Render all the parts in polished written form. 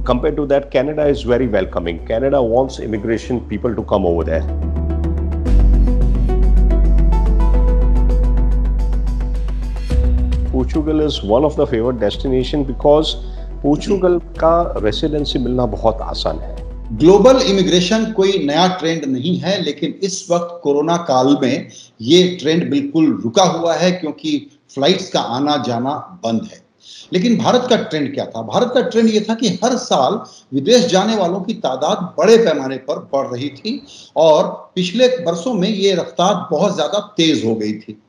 compared to that, Canada is very welcoming. Canada wants immigration people to come over there. Portugal is one of the favored destination because Portugal का residency मिलना बहुत आसान है। Global immigration कोई नया trend नहीं है, लेकिन इस वक्त कोरोना काल में ये ट्रेंड बिल्कुल रुका हुआ है क्योंकि फ्लाइट्स का आना जाना बंद है। लेकिन भारत का ट्रेंड क्या था? भारत का ट्रेंड ये था कि हर साल विदेश जाने वालों की तादाद बड़े पैमाने पर बढ़ रही थी और पिछले वर्षों में ये रफ्तार बहुत ज्यादा तेज हो गई थी।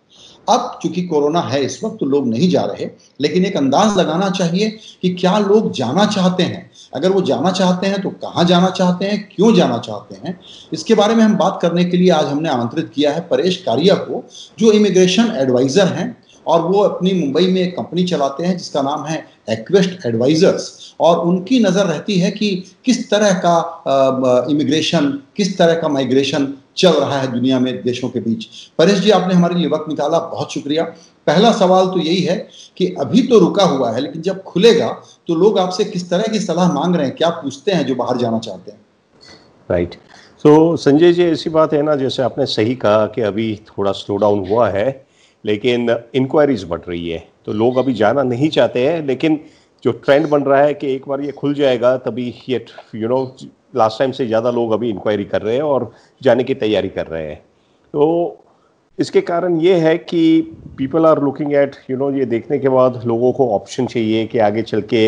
अब चूंकि कोरोना है इस वक्त तो लोग नहीं जा रहे, लेकिन एक अंदाज लगाना चाहिए कि क्या लोग जाना चाहते हैं। अगर वो जाना चाहते हैं तो कहाँ जाना चाहते हैं, क्यों जाना चाहते हैं, इसके बारे में हम बात करने के लिए आज हमने आमंत्रित किया है परेश कारिया को, जो इमिग्रेशन एडवाइजर हैं और वो अपनी मुंबई में एक कंपनी चलाते हैं जिसका नाम है एक्वेस्ट एडवाइजर्स। और उनकी नज़र रहती है कि किस तरह का इमिग्रेशन, किस तरह का माइग्रेशन चल रहा है दुनिया में देशों के बीच। परेश जी, आपने हमारे लिए वक्त निकाला, बहुत शुक्रिया। पहला सवाल तो यही है कि अभी तो रुका हुआ है, लेकिन जब खुलेगा तो लोग आपसे किस तरह की सलाह मांग रहे हैं, क्या पूछते हैं जो बाहर जाना चाहते हैं? राइट। तो संजय जी, ऐसी बात है ना, जैसे आपने सही कहा कि अभी थोड़ा स्लो डाउन हुआ है, लेकिन इंक्वायरीज बढ़ रही है, तो लोग अभी जाना नहीं चाहते हैं। लेकिन जो ट्रेंड बन रहा है कि एक बार ये खुल जाएगा तभी ये लास्ट टाइम से ज़्यादा लोग अभी इंक्वायरी कर रहे हैं और जाने की तैयारी कर रहे हैं। तो इसके कारण ये है कि पीपल आर लुकिंग एट ये देखने के बाद लोगों को ऑप्शन चाहिए कि आगे चल के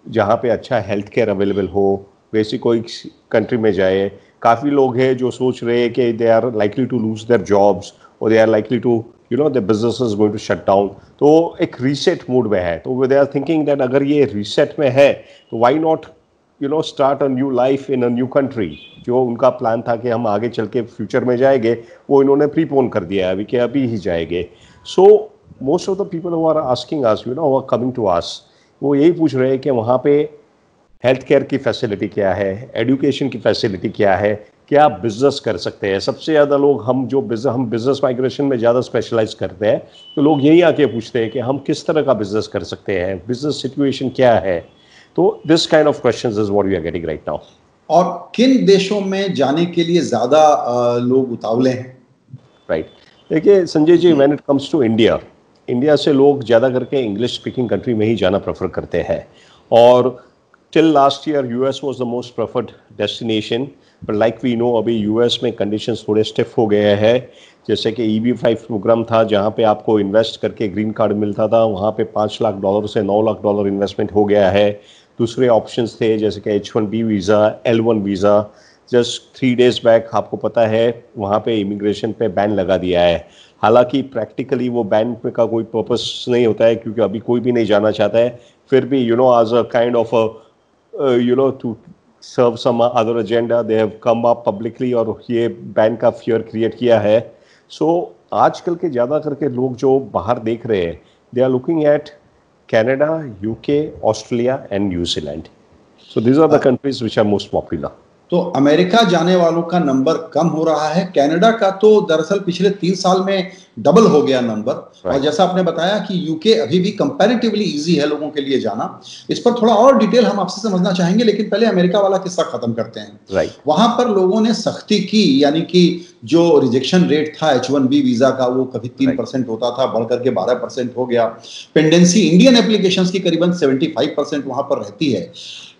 जहाँ पे अच्छा हेल्थ केयर अवेलेबल हो वैसी कोई कंट्री में जाए। काफ़ी लोग हैं जो सोच रहे हैं कि they are likely to lose their jobs और they are likely to the business is going to shut down, तो एक रीसेट मूड में है। तो दे आर थिंकिंग दैट अगर ये रीसेट में है तो why not start a new life in a new country. जो उनका प्लान था कि हम आगे चल के फ्यूचर में जाएंगे, वो इन्होंने प्रीपोन कर दिया है अभी कि अभी ही जाएंगे। So most of the people who are asking us, who are coming to us, वो यही पूछ रहे हैं कि वहाँ पे हेल्थ केयर की फैसिलिटी क्या है, एजुकेशन की फैसिलिटी क्या है, क्या बिजनेस कर सकते हैं। सबसे ज़्यादा लोग हम बिजनेस माइग्रेशन में ज़्यादा स्पेशलाइज करते हैं, तो लोग यही आके पूछते हैं कि हम किस तरह का बिजनेस कर सकते हैं, बिजनेस सिचुएशन क्या है। तो this kind of questions is what we are getting right now. और किन देशों में जाने के लिए ज़्यादा लोग उतावले हैं? राइट। देखिए Sanjay ji, when it comes to India से लोग ज़्यादा करके इंग्लिश स्पीकिंग कंट्री में ही जाना प्रेफर करते हैं। और till last year US was the most preferred destination, but like we know अभी यूएस में कंडीशंस थोड़े स्टिफ हो गए हैं। जैसे कि EB-5 प्रोग्राम था जहाँ पे आपको इन्वेस्ट करके ग्रीन कार्ड मिलता था, वहाँ पे $5 लाख से $9 लाख इन्वेस्टमेंट हो गया है। दूसरे ऑप्शंस थे जैसे कि H-1B visa, L-1 visa. Just 3 days back आपको पता है वहाँ पे इमिग्रेशन पे बैन लगा दिया है। हालांकि प्रैक्टिकली वो बैन का कोई पर्पस नहीं होता है क्योंकि अभी कोई भी नहीं जाना चाहता है। फिर भी as a kind of to serve some other agenda they have come up publicly और ये बैन का फियर क्रिएट किया है। सो आजकल के ज़्यादा करके लोग जो बाहर देख रहे हैं, they are looking at Canada, UK, Australia and New Zealand. So these are the countries which are most popular. तो अमेरिका जाने वालों का नंबर कम हो रहा है। कनाडा का तो दरअसल पिछले 3 साल में डबल हो गया नंबर। और जैसा आपने बताया कि यूके अभी भी कंपैरेटिवली इजी है लोगों के लिए जाना। इस पर थोड़ा और डिटेल हम आपसे समझना चाहेंगे, लेकिन पहले अमेरिका वाला किस्सा खत्म करते हैं। वहां पर लोगों ने सख्ती की, यानी कि जो रिजेक्शन रेट था H-1B वीजा का वो कभी 3% होता था, बढ़कर के 12% हो गया। पेंडेंसी इंडियन एप्लीकेशंस की करीबन 75% वहां पर रहती है।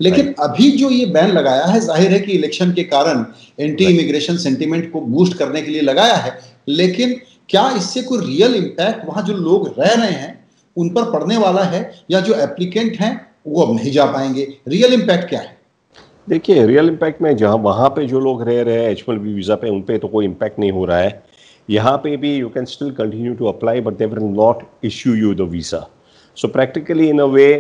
लेकिन अभी जो ये बैन लगाया है, जाहिर है कि इलेक्शन के कारण एंटी इमिग्रेशन सेंटीमेंट को बूस्ट करने के लिए लगाया है, लेकिन क्या इससे कोई रियल इम्पैक्ट वहां जो लोग रह रहे हैं उन पर पड़ने वाला है, या जो एप्लीकेंट हैं वो अब नहीं जा पाएंगे? रियल इम्पैक्ट क्या है? देखिए, रियल इम्पैक्ट में जहाँ वहाँ पे जो लोग रह रहे हैं H-1B वीज़ा पे, उन पे तो कोई इम्पैक्ट नहीं हो रहा है। यहाँ पे भी you can still continue to apply but they will not issue you the visa. So practically in a way,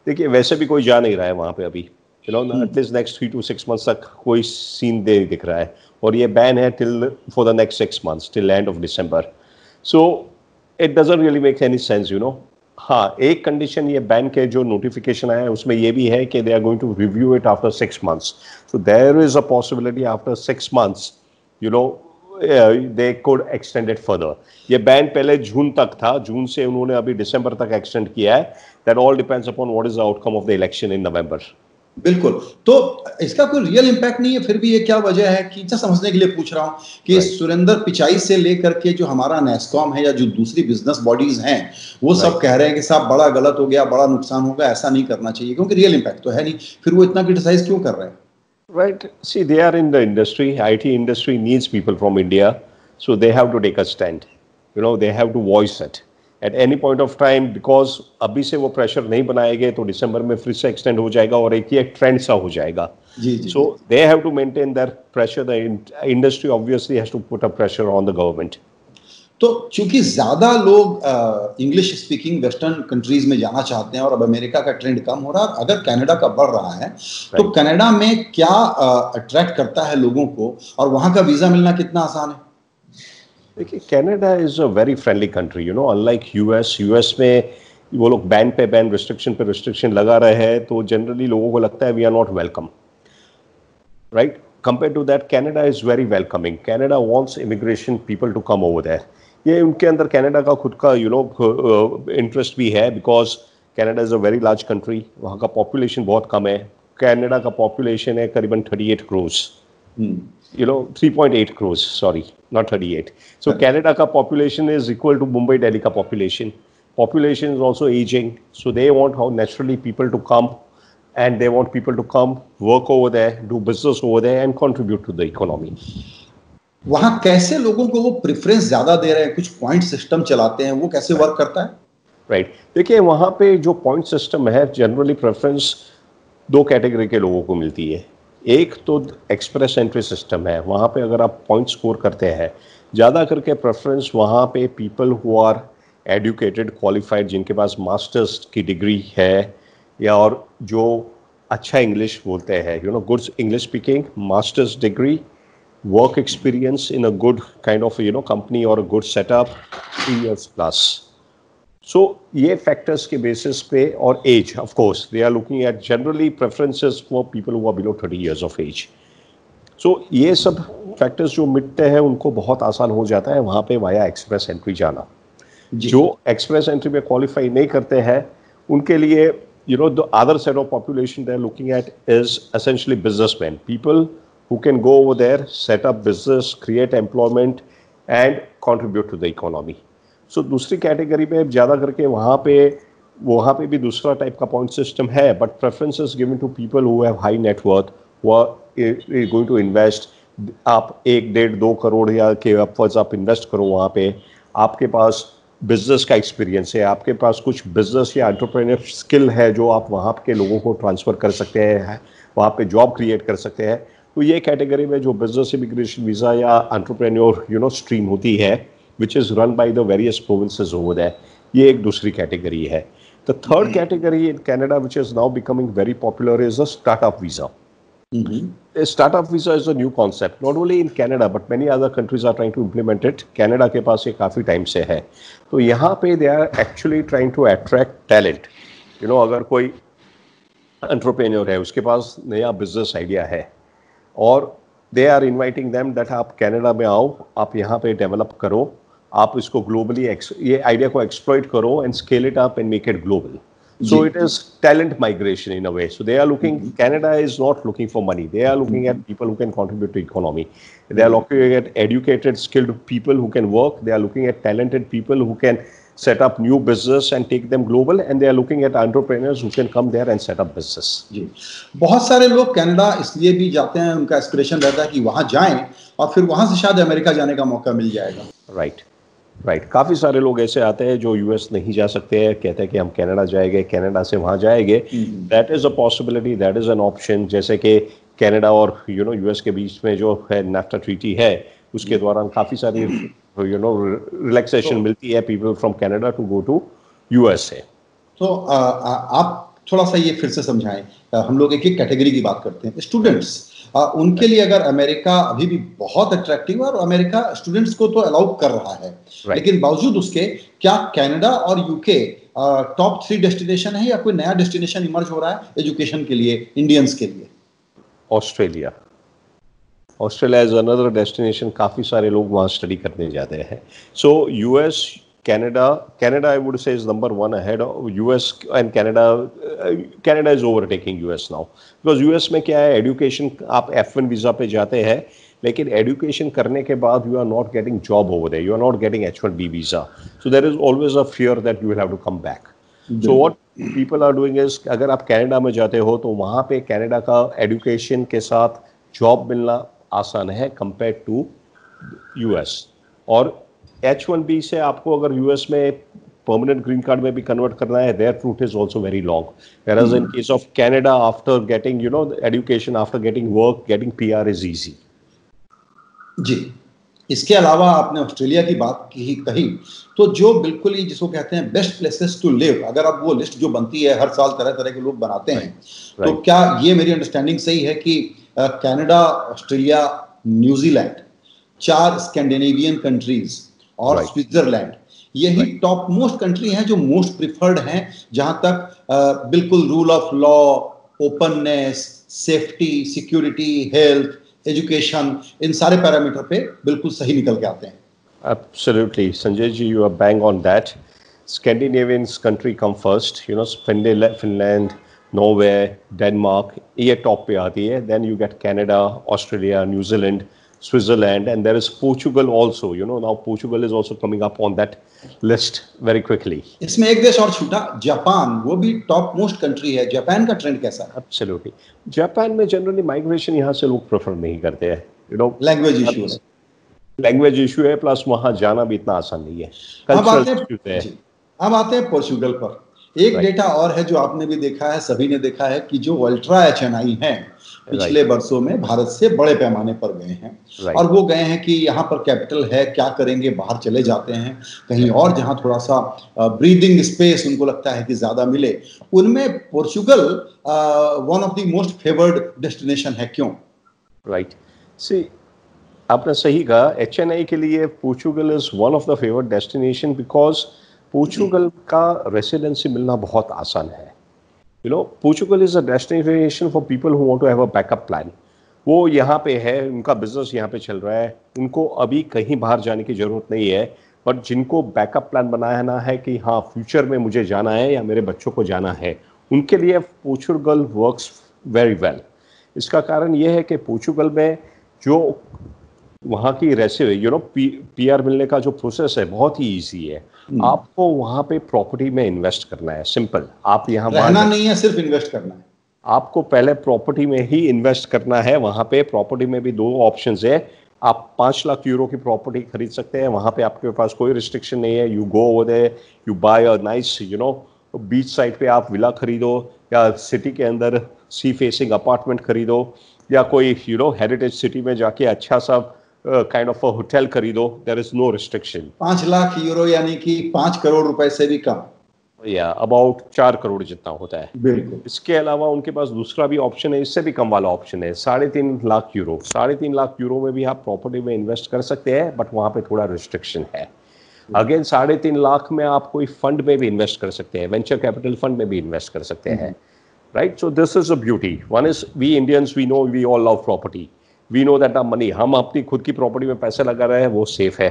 देखिए वैसे भी कोई जा नहीं रहा है वहाँ पे अभी, एटलीस्ट नेक्स्ट 3 to 6 months तक कोई सीन दे दिख रहा है। और ये बैन है till for the next 6 months till end of December। So it doesn't really make any sense. हाँ, एक कंडीशन ये बैन के जो नोटिफिकेशन आया है उसमें ये भी है कि they are going to review it after 6 months। So there is a possibility after 6 months they could extend it further. ये बैन पहले जून तक था, जून से उन्होंने अभी दिसंबर तक एक्सटेंड किया है। That all depends upon what is the outcome of the election in November. बिल्कुल। तो इसका कोई रियल इम्पैक्ट नहीं है, फिर भी ये क्या वजह है कि समझने के लिए पूछ रहा हूँ कि राइट, सुरेंद्र पिचाई से लेकर के जो हमारा नेस्कॉम है या जो दूसरी बिजनेस बॉडीज हैं, वो राइट, सब कह रहे हैं कि साहब बड़ा गलत हो गया, बड़ा नुकसान होगा, ऐसा नहीं करना चाहिए, क्योंकि रियल इम्पैक्ट तो है नहीं। फिर वो इतना क्रिटिसाइज क्यों कर रहे हैं? right. See, they are in the industry. IT industry needs people from India, so they have to take a stand. You know, they have to voice it at any point of time because अभी से वो pressure नहीं बनाएंगे तो दिसंबर में फिर से extend हो जाएगा और एक ही एक ट्रेंड सा हो जाएगा. जी जी So ji. they have to maintain their pressure. The industry obviously has to put a pressure on the government. तो चूंकि ज्यादा लोग इंग्लिश स्पीकिंग वेस्टर्न कंट्रीज में जाना चाहते हैं और अब अमेरिका का ट्रेंड कम हो रहा है, अगर कनाडा का बढ़ रहा है, तो Right. कनाडा में क्या अट्रैक्ट करता है लोगों को और वहां का वीजा मिलना कितना आसान है? देखिए Canada is a very friendly country. You know unlike US में वो लोग बैन पे बैन रिस्ट्रिक्शन पे रिस्ट्रिक्शन लगा रहे हैं तो जनरली लोगों को लगता है we are not welcome. Right? Compared to that, Canada is very welcoming. Canada wants immigration people to come over there. ये उनके अंदर कनाडा का खुद का इंटरेस्ट भी है because Canada is a very large country. वहाँ का पॉपुलेशन बहुत कम है. कनाडा का पॉपुलेशन है करीबन 38 crores. 3.8 crores, sorry, not 38. So Canada ka population is equal to Mumbai, Delhi ka population. Population is also aging, so they want how naturally people to come, and they want people to come, work over there, do business over there, and contribute to the economy. वहां कैसे लोगों को वो preference ज्यादा दे रहे हैं, कुछ point system चलाते हैं, वो कैसे वर्क करता है? राइट. देखिए वहाँ पे जो पॉइंट सिस्टम है जनरली प्रेफरेंस दो कैटेगरी के लोगों को मिलती है. एक तो एक्सप्रेस एंट्री सिस्टम है. वहाँ पे अगर आप पॉइंट स्कोर करते हैं ज़्यादा करके प्रेफरेंस वहाँ पे people who are educated qualified जिनके पास मास्टर्स की डिग्री है या और जो अच्छा इंग्लिश बोलते हैं good English speaking masters degree work experience in a good kind of company or a good setup 3 years plus. So ये factors के basis पे और age of course they are looking at generally preferences for people who are below 30 years of age. So ये सब factors जो मिटते हैं उनको बहुत आसान हो जाता है वहाँ पे वाया एक्सप्रेस एंट्री जाना. जो एक्सप्रेस एंट्री में क्वालिफाई नहीं करते हैं उनके लिए the other set of population they are looking at is essentially businessmen, people who can go over there, set up business, create employment and contribute to the economy. So दूसरी category में ज़्यादा करके वहाँ पे भी दूसरा टाइप का point system है but preference is given to people who have high net worth who are going to invest. आप 1-1.5-2 करोड़ या के अपवर्ड्स आप इन्वेस्ट करो वहाँ पे. आपके पास बिजनेस का एक्सपीरियंस है, आपके पास कुछ बिजनेस या एंटरप्रेन्योर स्किल है जो आप वहाँ के लोगों को ट्रांसफ़र कर सकते हैं, वहाँ पे जॉब क्रिएट कर सकते हैं. तो ये कैटेगरी में जो बिजनेस इमिग्रेशन वीज़ा या एंटरप्रेन्योर स्ट्रीम होती है which is run by the various provinces over there, ये एक दूसरी कैटेगरी है. The third category in Canada which is now becoming very popular is a startup visa. A startup visa is a new concept, not only in Canada but many other countries are trying to implement it. Canada के पास ये काफ़ी time से है. तो यहाँ पे they are actually trying to attract talent. अगर कोई एंटरप्रेन्योर है उसके पास नया बिजनेस आइडिया है और they are inviting them that आप कनाडा में आओ, आप यहाँ पे डेवलप करो, आप इसको ग्लोबली ये आइडिया को एक्सप्लॉइट करो and scale it up and make it global. So it is talent migration in a way. So they are looking, Canada is not looking for money. They are looking at people who can contribute to economy. They are looking at educated, skilled people who can work. They are looking at talented people who can set up new business and take them global. And they are looking at entrepreneurs who can come there and set up business. जी, बहुत सारे लोग Canada इसलिए भी जाते हैं, उनका aspiration रहता है कि वहाँ जाएं और फिर वहाँ से शायद अमेरिका जाने का मौका मिल जाएगा. राइट. काफ़ी सारे लोग ऐसे आते हैं जो यूएस नहीं जा सकते हैं, कहते हैं कि हम कनाडा जाएंगे, कनाडा से वहाँ जाएंगे. That is a possibility, that is an option. जैसे कि कनाडा और यूएस के बीच में जो है नाफ्टा ट्रीटी है उसके दौरान काफ़ी सारी रिलैक्सेशन मिलती है people from Canada to go to USA. तो आप थोड़ा सा ये फिर से समझाएं. हम लोग एक एक कैटेगरी की बात करते हैं. स्टूडेंट्स, उनके लिए अगर अमेरिका अभी भी बहुत अट्रैक्टिव है और अमेरिका स्टूडेंट्स को तो अलाउ कर रहा है, लेकिन बावजूद उसके क्या कनाडा और यूके टॉप 3 डेस्टिनेशन है या कोई नया डेस्टिनेशन इमर्ज हो रहा है एजुकेशन के लिए इंडियंस के लिए? Australia is another destination. काफ़ी सारे लोग वहाँ स्टडी करने जाते हैं. So US, Canada I would say is number one ahead of US, and Canada is overtaking US now, because US में क्या है, एजुकेशन, आप F1 वीजा पे जाते हैं, लेकिन एजुकेशन करने के बाद you are not getting job over there, you are not getting H1B visa, so there is always a fear that you will have to come back. So what people are doing is, अगर आप Canada में जाते हो तो वहाँ पे Canada का education के साथ जॉब मिलना आसान है कंपेयर टू US. और H1B से आपको अगर US में परमानेंट ग्रीन कार्ड में भी कन्वर्ट करना है, their route is also very long, whereas in case of Canada, after getting education, after getting work, getting PR is easy. जी, इसके अलावा आपने ऑस्ट्रेलिया की बात कही, तो जो बिल्कुल ही जिसको कहते हैं बेस्ट प्लेसेस टू लिव, अगर आप वो लिस्ट जो बनती है हर साल तरह तरह के लोग बनाते हैं, तो क्या ये मेरी अंडरस्टैंडिंग सही है कि Canada, Australia, New Zealand, 4 Scandinavian countries और स्विट्जरलैंड, यही टॉप मोस्ट कंट्री हैं जो मोस्ट प्रिफर्ड हैं, जहां तक बिल्कुल rule of law, openness, safety, security, health, education, इन सारे पैरामीटर पे बिल्कुल सही निकल के आते हैं. Absolutely, Sanjay ji, you are bang on that. Scandinavians country come first, Finland, Norway, Denmark, ये टॉप पे आती है. Then you get Canada, Australia, New Zealand, Switzerland, and there is Portugal also. Now Portugal is also coming up on that list very quickly. इसमें एक देश और छूटा, Japan, वो भी टॉप मोस्ट कंट्री है. जापान का ट्रेंड कैसा है? Absolutely. जापान में जनरली माइग्रेशन यहाँ से लोग प्रेफर नहीं करते हैं. लैंग्वेज इशू है. लैंग्वेज इशू है, प्लस वहाँ जाना भी इतना आसान नहीं है. अब आते हैं पोर्चुगल पर. एक डेटा और है जो आपने भी देखा है, सभी ने देखा है, कि जो अल्ट्रा HNI हैं पिछले वर्षों में भारत से बड़े पैमाने पर गए हैं. और वो गए हैं कि यहाँ पर कैपिटल है, क्या करेंगे, बाहर चले जाते हैं कहीं और जहाँ थोड़ा सा ब्रीदिंग स्पेस उनको लगता है कि ज्यादा मिले. उनमें Portugal one of the most favoured destination है. क्यों? राइट, सी, आपने सही कहा, HNI के लिए Portugal is one of the favoured destination, because Portugal का रेसिडेंसी मिलना बहुत आसान है. Portugal is a destination for people who want to have a backup plan. वो यहाँ पे है, उनका बिजनेस यहाँ पे चल रहा है, उनको अभी कहीं बाहर जाने की जरूरत नहीं है, बट जिनको बैकअप प्लान बनाना है कि हाँ फ्यूचर में मुझे जाना है या मेरे बच्चों को जाना है, उनके लिए पोर्चुगल वर्क्स वेरी वेल. इसका कारण ये है कि पोर्चुगल में जो वहाँ की PR मिलने का जो प्रोसेस है बहुत ही इजी है. आपको वहाँ पे प्रॉपर्टी में इन्वेस्ट करना है, सिंपल. आप यहाँ रहना नहीं है, सिर्फ इन्वेस्ट करना है. आपको पहले प्रॉपर्टी में ही इन्वेस्ट करना है. वहाँ पे प्रॉपर्टी में भी 2 ऑप्शंस है. आप 5 लाख यूरो की प्रॉपर्टी खरीद सकते हैं, वहाँ पे आपके पास कोई रिस्ट्रिक्शन नहीं है. You go over there, you buy a nice beach side पे आप विला खरीदो, या सिटी के अंदर सी फेसिंग अपार्टमेंट खरीदो, या कोई हेरिटेज सिटी में जाके अच्छा सा काइंड ऑफ अ होटल खरीदो. There is no restriction. 5 lakh euro यानी कि 5 करोड़ रुपए से भी कम, या अबाउट 4 करोड़ जितना होता है. बिल्कुल. इसके अलावा उनके पास दूसरा भी ऑप्शन है, इससे भी कम वाला ऑप्शन है, 3.5 लाख यूरो. 3.5 लाख यूरो में भी आप प्रॉपर्टी में इन्वेस्ट कर सकते हैं, बट वहाँ पे थोड़ा रिस्ट्रिक्शन है. अगेन 3.5 लाख में आप कोई फंड में भी इन्वेस्ट कर सकते हैं, वेंचर कैपिटल फंड में भी इन्वेस्ट कर सकते हैं. Right, so this is a beauty. One is, we Indians, we know, we all love property. We know that money, हम अपनी खुद की प्रॉपर्टी में पैसे लगा रहे हैं, वो सेफ है.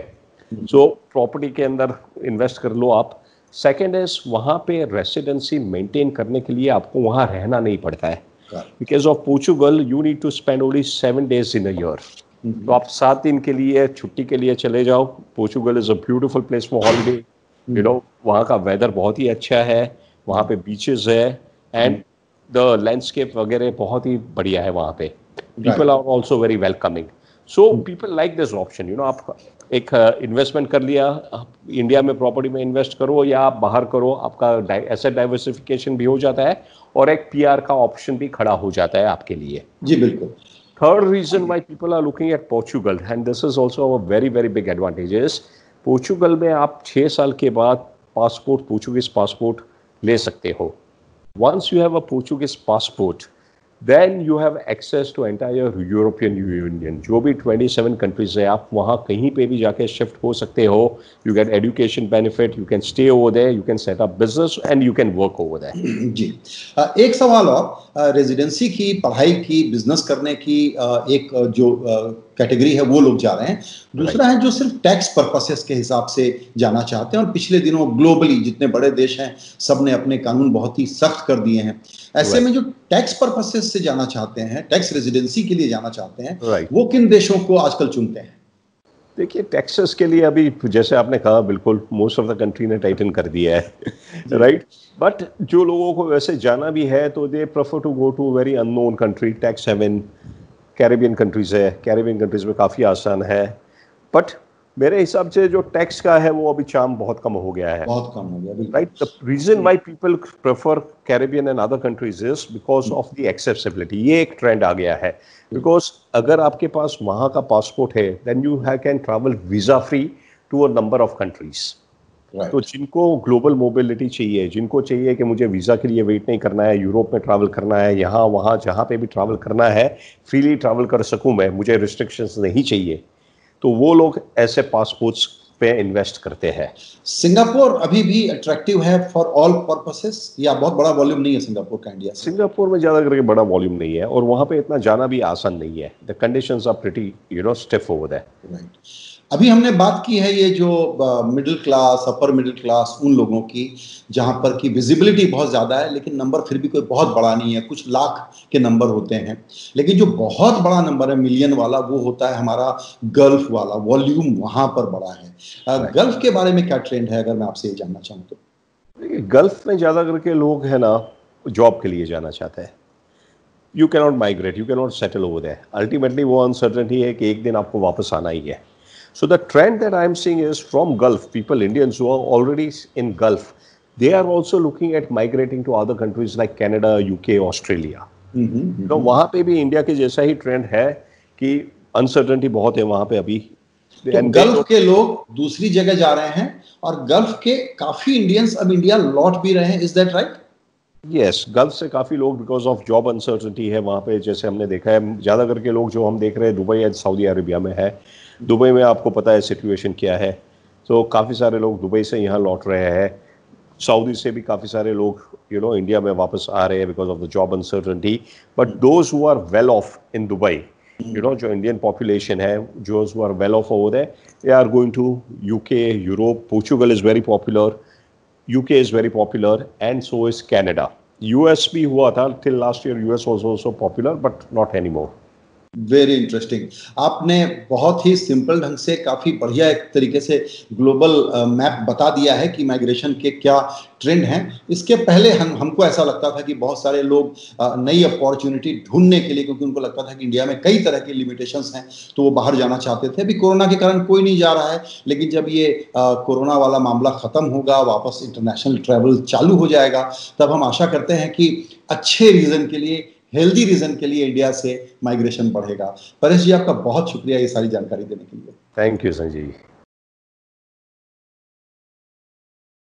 सो प्रॉपर्टी के अंदर इन्वेस्ट कर लो आप. सेकेंड इज, वहाँ पे रेसिडेंसी मेंटेन करने के लिए आपको वहाँ रहना नहीं पड़ता है. Because of Portugal you need to spend only 7 days in a year. तो आप 7 दिन के लिए छुट्टी के लिए चले जाओ. Portugal is a beautiful place for holiday. वहाँ का वेदर बहुत ही अच्छा है, वहाँ पे बीचेस है, एंड द लैंडस्केप वगैरह बहुत ही बढ़िया है वहाँ पे. People are also very welcoming. So people like this option. आप एक इन्वेस्टमेंट कर लिया, इंडिया में प्रॉपर्टी में इन्वेस्ट करो या आप बाहर करो, आपका एसेट डाइवर्सिफिकेशन भी हो जाता है और एक PR का ऑप्शन भी खड़ा हो जाता है आपके लिए. जी बिल्कुल. Third reason why people are looking at Portugal, and this is also a very very big advantage, is Portugal में आप 6 साल के बाद पोर्चुगीज पासपोर्ट ले सकते हो. Once you have a Portuguese passport, then you have access to entire European Union. जो भी 27 countries है, आप वहाँ कहीं पे भी जाके शिफ्ट हो सकते हो. You get education benefit, you can stay over there, you can set up business and you can work over there. जी, एक सवाल और, रेजिडेंसी की, पढ़ाई की, बिजनेस करने की एक जो कैटेगरी है वो लोग जा रहे हैं। दूसरा है जो सिर्फ टैक्स पर्पसेस के हिसाब से जाना चाहते हैं, और पिछले दिनों ग्लोबली जितने बड़े देश हैं सब ने अपने कानून बहुत ही सख्त कर दिए हैं। ऐसे में जो टैक्स पर्पसेस से जाना चाहते हैं, टैक्स रेजिडेंसी के लिए जाना चाहते हैं, वो किन देशों को आजकल चुनते हैं? देखिए, टैक्सेस के लिए अभी जैसे आपने कहा, बिल्कुल मोस्ट ऑफ द कंट्री ने टाइटन कर दिया है, राइट। बट जो लोगों को वैसे जाना भी है तो they prefer to go to very unknown country, tax haven. Caribbean countries है, कैरेबियन कंट्रीज में काफ़ी आसान है। बट मेरे हिसाब से जो टैक्स का है वो अभी चार्म बहुत कम हो गया है, बहुत कम हो गया, right. The reason why people prefer Caribbean and other countries is because of the accessibility. ये एक ट्रेंड आ गया है, बिकॉज अगर आपके पास वहाँ का पासपोर्ट है then you can travel visa free to a number of countries. तो जिनको ग्लोबल मोबिलिटी चाहिए, जिनको चाहिए कि मुझे वीज़ा के लिए वेट नहीं करना है, यूरोप में ट्रैवल करना है, यहाँ वहाँ जहाँ पे भी ट्रैवल करना है फ्रीली ट्रैवल कर सकूँ मैं, मुझे रिस्ट्रिक्शंस नहीं चाहिए, तो वो लोग ऐसे पासपोर्ट्स पे इन्वेस्ट करते हैं। सिंगापुर अभी भी अट्रैक्टिव है फॉर ऑल पर्पसेस, या बहुत बड़ा वॉल्यूम नहीं है सिंगापुर का इंडिया से? सिंगापुर में ज़्यादा करके बड़ा वॉल्यूम नहीं है, और वहाँ पे इतना जाना भी आसान नहीं है। The conditions are pretty stiff over there. Right. अभी हमने बात की है ये जो middle class, upper middle class, उन लोगों की जहाँ पर की विजिबिलिटी बहुत ज़्यादा है लेकिन नंबर फिर भी कोई बहुत बड़ा नहीं है, कुछ लाख के नंबर होते हैं। लेकिन जो बहुत बड़ा नंबर है, मिलियन वाला, वो होता है हमारा गल्फ वाला, वॉल्यूम वहाँ पर बड़ा है। गल्फ के बारे में क्या ट्रेंड है, अगर मैं आपसे ये जानना चाहूँ तो? गल्फ में ज़्यादा करके लोग है ना जॉब के लिए जाना चाहते हैं। You cannot migrate, you cannot settle over there. Ultimately वो अनसर्टेनिटी है कि एक दिन आपको वापस आना ही है। So the trend that I'm seeing is from Gulf people, Indians who are already in Gulf, they are also looking at migrating to other countries like Canada, UK, Australia. तो वहाँ पे भी इंडिया के जैसा ही ट्रेंड है कि uncertainty बहुत है वहाँ पे अभी। तो गल्फ के लोग दूसरी जगह जा रहे हैं और गल्फ के काफी इंडियंस अब इंडिया लौट भी रहे हैं, is that right? Yes, gulf से काफ़ी लोग बिकॉज ऑफ जॉब अनसर्टेनिटी है वहाँ पे। जैसे हमने देखा है ज़्यादा करके लोग जो हम देख रहे हैं दुबई या सऊदी अरेबिया में है। दुबई में आपको पता है सिचुएशन क्या है, तो काफ़ी सारे लोग दुबई से यहाँ लौट रहे हैं। सऊदी से भी काफ़ी सारे लोग इंडिया में वापस आ रहे हैं because of the job uncertainty. But those who are well off in Dubai, जो इंडियन पॉपुलेशन है, those who are well off over there, they are going to UK, Europe. Portugal is very popular, UK is very popular, and so is Canada. US भी हुआ था till last year, US was also popular but not anymore. Very interesting. आपने बहुत ही simple ढंग से, काफी बढ़िया एक तरीके से ग्लोबल मैप बता दिया है कि माइग्रेशन के क्या ट्रेंड हैं। इसके पहले हमको ऐसा लगता था कि बहुत सारे लोग नई अपॉर्चुनिटी ढूंढने के लिए, क्योंकि उनको लगता था कि इंडिया में कई तरह के लिमिटेशंस हैं, तो वो बाहर जाना चाहते थे। अभी कोरोना के कारण कोई नहीं जा रहा है, लेकिन जब ये कोरोना वाला मामला खत्म होगा, वापस इंटरनेशनल ट्रैवल चालू हो जाएगा, तब हम आशा करते हैं कि अच्छे रीजन के लिए, हेल्दी रीजन के लिए इंडिया से माइग्रेशन बढ़ेगा। परेश जी, आपका बहुत शुक्रिया ये सारी जानकारी देने के लिए। Thank you Sanjay ji.